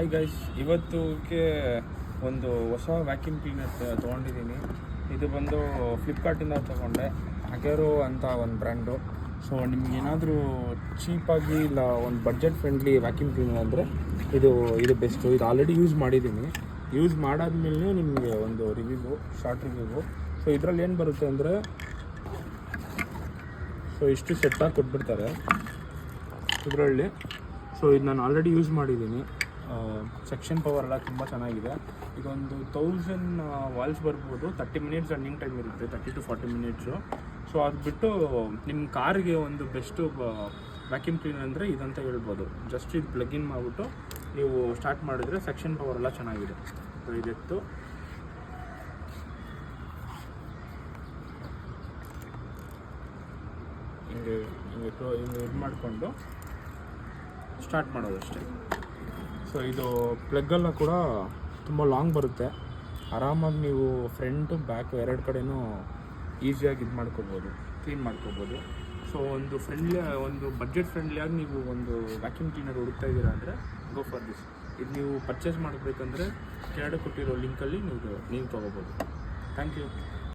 Hi guys, ಇವತ್ತಿಗೆ ಒಂದು ಹೊಸ ವ್ಯಾಕ್ಯೂಮ್ ಕ್ಲೀನರ್ ತೊಗೊಂಡಿದ್ದೀನಿ. ಇದು ಬಂದು ಫ್ಲಿಪ್ಕಾರ್ಟಿಂದ ತೊಗೊಂಡೆ. ಅಗೆರೋ ಅಂತ ಒಂದು ಬ್ರ್ಯಾಂಡು. ಸೊ ನಿಮ್ಗೇನಾದರೂ ಚೀಪಾಗಿ ಇಲ್ಲ ಒಂದು ಬಡ್ಜೆಟ್ ಫ್ರೆಂಡ್ಲಿ ವ್ಯಾಕ್ಯೂಮ್ ಕ್ಲೀನರ್ ಅಂದರೆ ಇದು ಬೆಸ್ಟು. ಇದು ಆಲ್ರೆಡಿ ಯೂಸ್ ಮಾಡಿದ್ದೀನಿ. ಯೂಸ್ ಮಾಡಾದ್ಮೇಲೆ ನಿಮಗೆ ಒಂದು ಶಾರ್ಟ್ ರಿವ್ಯೂ. ಸೊ ಇದರಲ್ಲಿ ಏನು ಬರುತ್ತೆ ಅಂದರೆ, ಸೊ ಇಷ್ಟು ಸೆಟ್ಟಾಗಿ ಕೊಟ್ಬಿಡ್ತಾರೆ ಇದರಲ್ಲಿ. ಸೊ ಇದು ನಾನು ಆಲ್ರೆಡಿ ಯೂಸ್ ಮಾಡಿದ್ದೀನಿ. ಸೆಕ್ಷನ್ ಪವರ್ ಎಲ್ಲ ತುಂಬ ಚೆನ್ನಾಗಿದೆ. ಇದೊಂದು 1000 ವಾಲ್ಸ್ ಬರ್ಬೋದು. 30 ಮಿನಿಟ್ಸ್ ರನ್ನಿಂಗ್ ಟೈಮ್ ಇರುತ್ತೆ, 30 to 40 ಮಿನಿಟ್ಸು. ಸೊ ಅದು ಬಿಟ್ಟು ನಿಮ್ಮ ಕಾರ್ಗೆ ಒಂದು ಬೆಸ್ಟು ವ್ಯಾಕ್ಯೂಮ್ ಕ್ಲೀನರ್ ಅಂದರೆ ಇದಂತ ಹೇಳ್ಬೋದು. ಜಸ್ಟ್ ಇದು ಪ್ಲಗಿನ್ ಮಾಡಿಬಿಟ್ಟು ನೀವು ಸ್ಟಾರ್ಟ್ ಮಾಡಿದ್ರೆ ಸೆಕ್ಷನ್ ಪವರ್ ಎಲ್ಲ ಚೆನ್ನಾಗಿದೆ. ಸೊ ಇದೆತ್ತು ಹಿಂಗೆ ಇದು ಮಾಡಿಕೊಂಡು ಸ್ಟಾರ್ಟ್ ಮಾಡೋದು ಅಷ್ಟೇ. ಸೊ ಇದು ಪ್ಲಗ್ಗೆಲ್ಲ ಕೂಡ ತುಂಬ ಲಾಂಗ್ ಬರುತ್ತೆ. ಆರಾಮಾಗಿ ನೀವು ಫ್ರಂಟು ಬ್ಯಾಕು ಎರಡು ಕಡೆನೂ ಈಸಿಯಾಗಿ ಕ್ಲೀನ್ ಮಾಡ್ಕೋಬೋದು. ಸೊ ಒಂದು ಬಡ್ಜೆಟ್ ಫ್ರೆಂಡ್ಲಿಯಾಗಿ ನೀವು ಒಂದು ವ್ಯಾಕ್ಯೂಮ್ ಕ್ಲೀನರ್ ಹುಡುಕ್ತಾ ಇದ್ದೀರಾ ಅಂದರೆ ಗೋ ಫಾರ್ ದಿಸ್. ಇದು ನೀವು ಪರ್ಚೇಸ್ ಮಾಡಬೇಕಂದ್ರೆ ಕೆಳಗಡೆ ಕೊಟ್ಟಿರೋ ಲಿಂಕಲ್ಲಿ ನೀವು ತೊಗೋಬೋದು. Thank you.